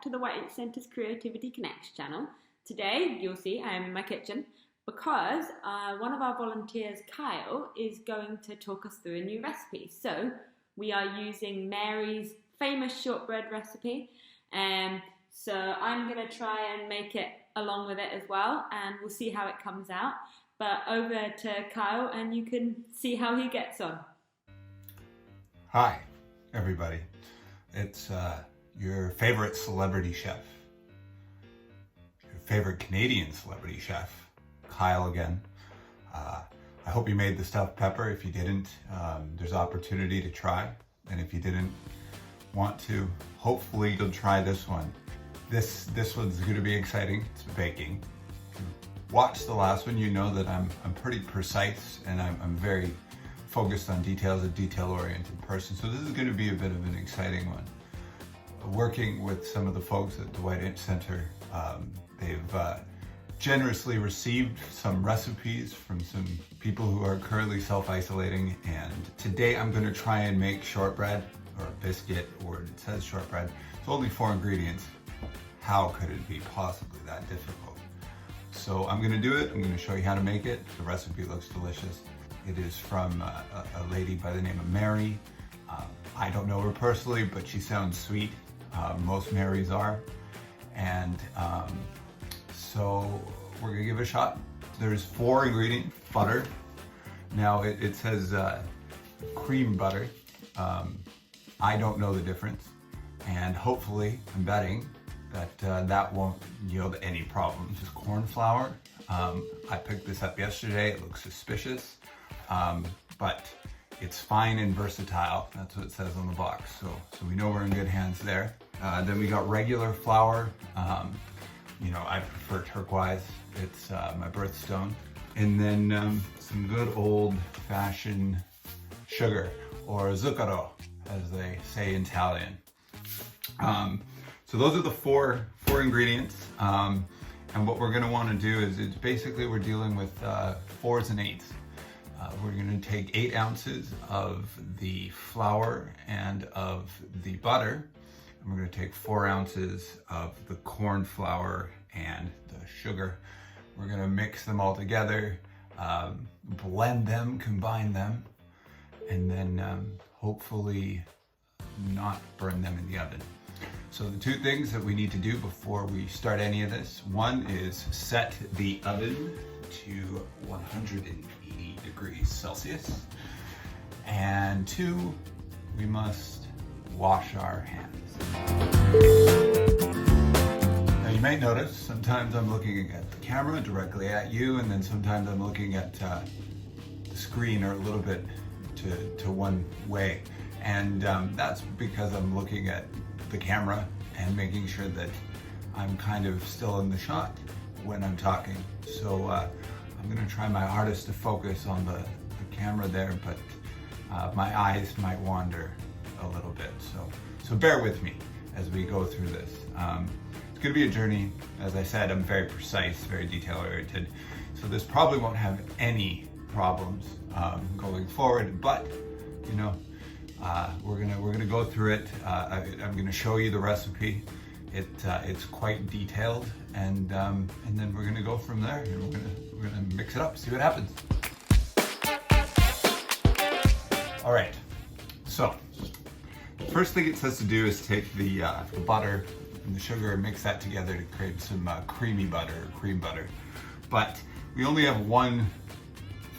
to the Whiteinch Center's Creativity Connects channel. Today, you'll see I am in my kitchen because one of our volunteers, Kyle, is going to talk us through a new recipe. So we are using Mary's famous shortbread recipe. So I'm going to try and make it along with it as well, and we'll see how it comes out. But over to Kyle, and you can see how he gets on. Hi, everybody. It's your favorite celebrity chef, your favorite Canadian celebrity chef, Kyle again. I hope you made the stuffed pepper. If you didn't, there's opportunity to try. And if you didn't want to, hopefully you'll try this one. This one's going to be exciting. It's baking. Watch the last one, you know that I'm pretty precise and I'm very focused on details, a detail-oriented person. So this is going to be a bit of an exciting one. Working with some of the folks at the Whiteinch Center, they've generously received some recipes from some people who are currently self-isolating, and today I'm going to try and make shortbread or a biscuit, or it says shortbread. It's only 4 ingredients. How could it be possibly that difficult? So I'm going to do it. I'm going to show you how to make it. The recipe looks delicious. It is from a lady by the name of Mary. I don't know her personally, but she sounds sweet. Most Marys are. And so we're gonna give it a shot. There's 4 ingredients. Butter. Now it says cream butter. I don't know the difference. And hopefully, I'm betting that that won't yield any problems. Just corn flour. I picked this up yesterday. It looks suspicious. But it's fine and versatile. That's what it says on the box. So we know we're in good hands there. Then we got regular flour. You know, I prefer turquoise. It's my birthstone. And then some good old-fashioned sugar, or Zucchero, as they say in Italian. So those are the four ingredients. And what we're gonna wanna do is, it's basically we're dealing with 4s and 8s. We're going to take 8 ounces of the flour and of the butter, and we're going to take 4 ounces of the corn flour and the sugar. We're going to mix them all together, blend them, combine them, and then hopefully not burn them in the oven. So the 2 things that we need to do before we start any of this, one is set the oven to 180 degrees Celsius, and 2, we must wash our hands. Now you may notice sometimes I'm looking at the camera directly at you, and then sometimes I'm looking at the screen, or a little bit to one way, and that's because I'm looking at the camera and making sure that I'm kind of still in the shot when I'm talking. So I'm going to try my hardest to focus on the camera there, but my eyes might wander a little bit. So bear with me as we go through this. It's going to be a journey. As I said, I'm very precise, very detail-oriented. So this probably won't have any problems going forward, but you know, we're gonna go through it. I'm going to show you the recipe. It's quite detailed, and then we're going to go from there, and we're going to mix it up, see what happens. All right, so the first thing it says to do is take the butter and the sugar and mix that together to create some creamy butter, or cream butter. But we only have one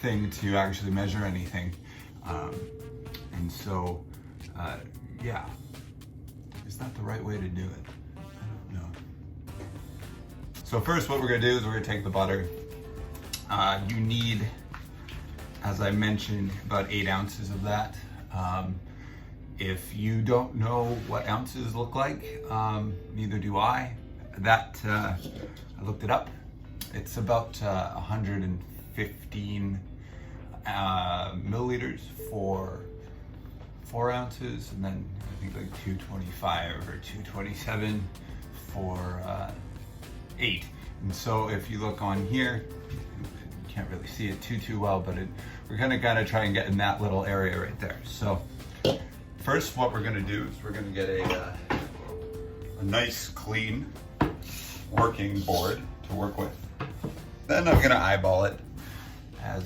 thing to actually measure anything, and so yeah, is that the right way to do it? No. So first what we're going to do is we're going to take the butter. You need, as I mentioned, about 8 ounces of that. If you don't know what ounces look like, neither do I. I looked it up. It's about 115 milliliters for 4 ounces, and then I think like 225 or 227 for 8. And so if you look on here, you can't really see it too well, but we're gonna try and get in that little area right there. So first what we're gonna do is we're gonna get a a nice, clean, working board to work with. Then I'm gonna eyeball it, as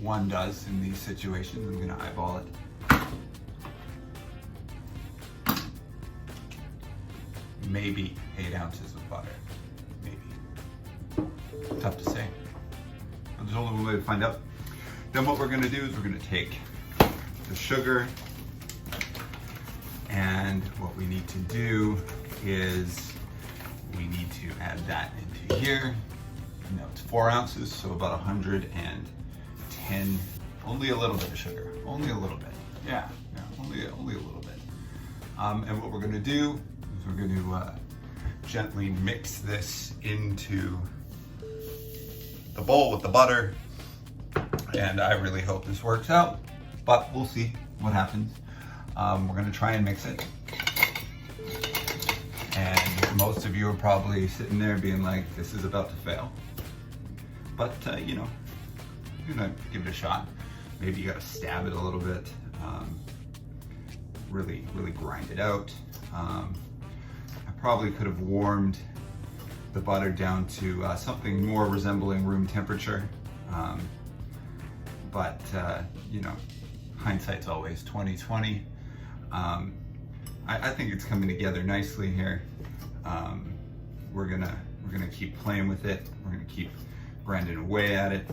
one does in these situations. I'm gonna eyeball it. Maybe 8 ounces of butter, maybe. Tough to say. But there's only one way to find out. Then what we're gonna do is we're gonna take the sugar, and what we need to do is we need to add that into here. Now it's 4 ounces, so about 110, only a little bit of sugar, only a little bit. Yeah, only a little bit. And what we're gonna do is we're gonna gently mix this into the bowl with the butter. And I really hope this works out, but we'll see what happens. We're gonna try and mix it. And most of you are probably sitting there being like, this is about to fail. But you know, you're gonna give it a shot. Maybe you gotta stab it a little bit. Really grind it out. I probably could have warmed the butter down to something more resembling room temperature. But you know, hindsight's always 20/20. I think it's coming together nicely here. We're gonna keep playing with it. We're gonna keep grinding away at it.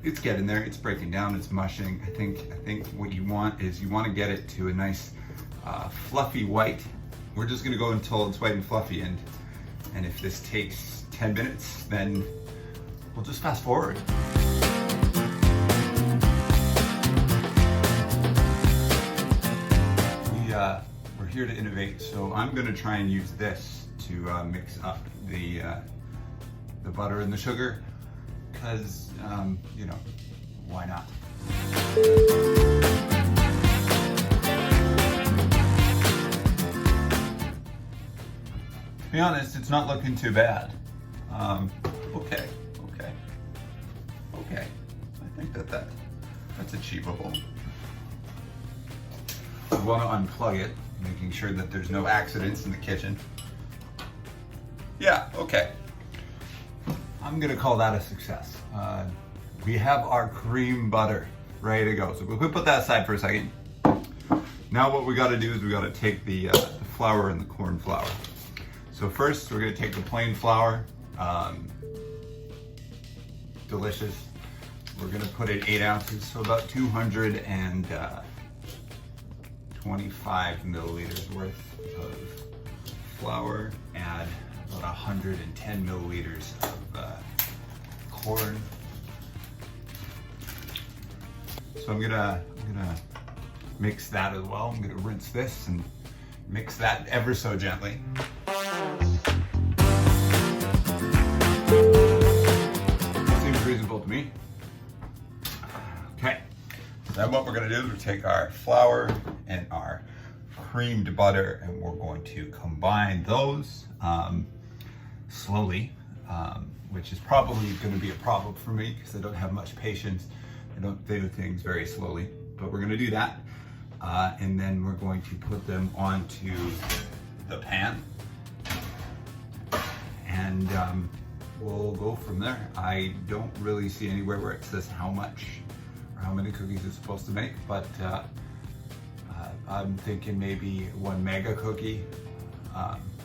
It's getting there. It's breaking down. It's mushing. I think what you want is you want to get it to a nice fluffy white. We're just gonna go until it's white and fluffy, and if this takes 10 minutes, then we'll just fast forward. We're here to innovate, so I'm going to try and use this to mix up the butter and the sugar, because you know, why not? To be honest, it's not looking too bad. Okay. I think that's achievable. We want to unplug it, making sure that there's no accidents in the kitchen. Yeah, okay. I'm gonna call that a success. We have our cream butter ready to go. So we'll put that aside for a second. Now what we gotta do is we gotta take the flour and the corn flour. So first we're gonna take the plain flour, delicious. We're gonna put in 8 ounces, so about 225 milliliters worth of flour. Add about 110 milliliters of corn. So I'm gonna mix that as well. I'm gonna rinse this and mix that ever so gently. Seems reasonable to me. Okay, so then what we're gonna do is we take our flour and our creamed butter, and we're going to combine those slowly, which is probably going to be a problem for me because I don't have much patience. They do things very slowly, but we're going to do that, and then we're going to put them onto the pan, and we'll go from there. I don't really see anywhere where it says how much or how many cookies it's supposed to make, but I'm thinking maybe 1 mega cookie,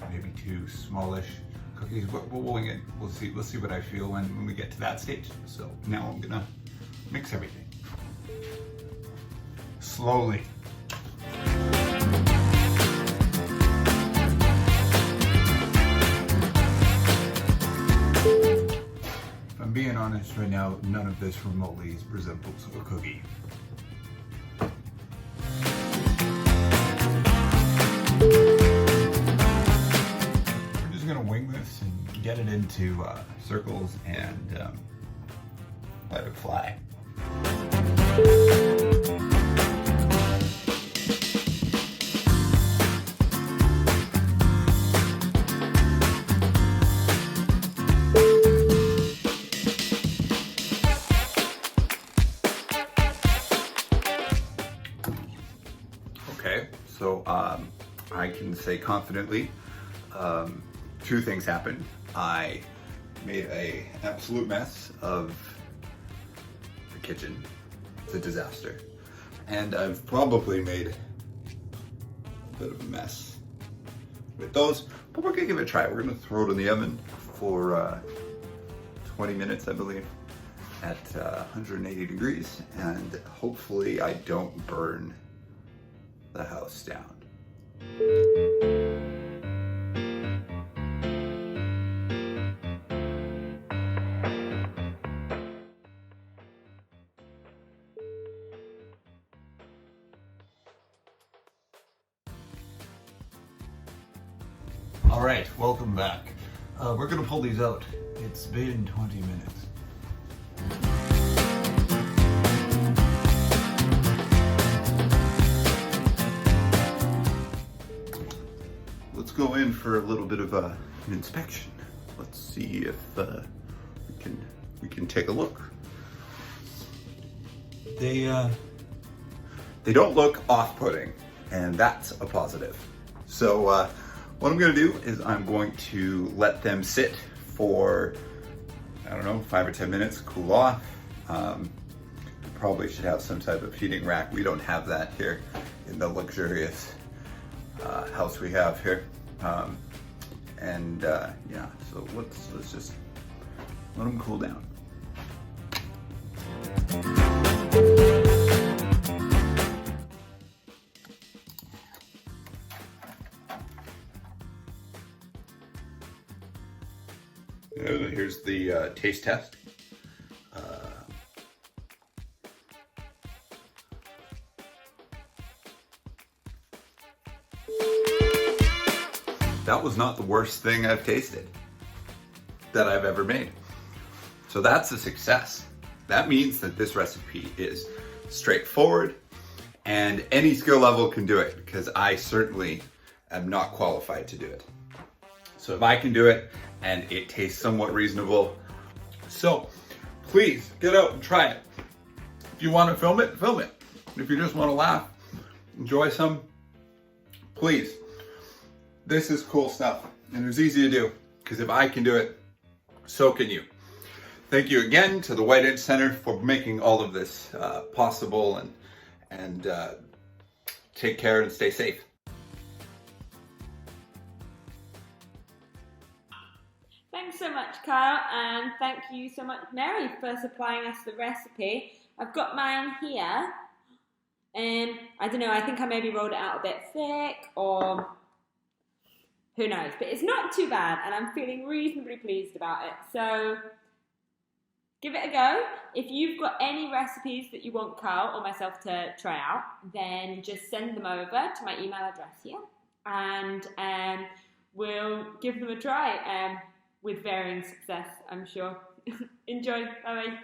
maybe 2 smallish cookies. We'll wing it. We'll see what I feel when we get to that stage. So now I'm gonna mix everything slowly. If I'm being honest right now, none of this remotely resembles a cookie. Wing this and get it into circles and let it fly. Okay, so I can say confidently Two things happened. I made an absolute mess of the kitchen. It's a disaster. And I've probably made a bit of a mess with those, but we're gonna give it a try. We're gonna throw it in the oven for 20 minutes, I believe, at 180 degrees, and hopefully I don't burn the house down. All right, welcome back. We're gonna pull these out. It's been 20 minutes. Let's go in for a little bit of an inspection. Let's see if we can take a look. They don't look off-putting, and that's a positive. So what I'm gonna do is I'm going to let them sit for, I don't know, 5 or 10 minutes, cool off. Probably should have some type of heating rack. We don't have that here in the luxurious house we have here. Yeah, so let's just let them cool down. Here's the taste test. That was not the worst thing I've tasted that I've ever made. So that's a success. That means that this recipe is straightforward and any skill level can do it, because I certainly am not qualified to do it. So if I can do it and it tastes somewhat reasonable, so please get out and try it. If you want to film it, film it. If you just want to laugh, enjoy some, please. This is cool stuff, and it's easy to do, because if I can do it, so can you. Thank you again to the Whiteinch Center for making all of this possible, and take care and stay safe. Thanks so much, Kyle, and thank you so much, Mary, for supplying us the recipe. I've got mine here, and I don't know, I think I maybe rolled it out a bit thick, or who knows, but it's not too bad, and I'm feeling reasonably pleased about it. So give it a go. If you've got any recipes that you want Kyle or myself to try out, then just send them over to my email address here, and we'll give them a try with varying success, I'm sure. Enjoy. Bye-bye.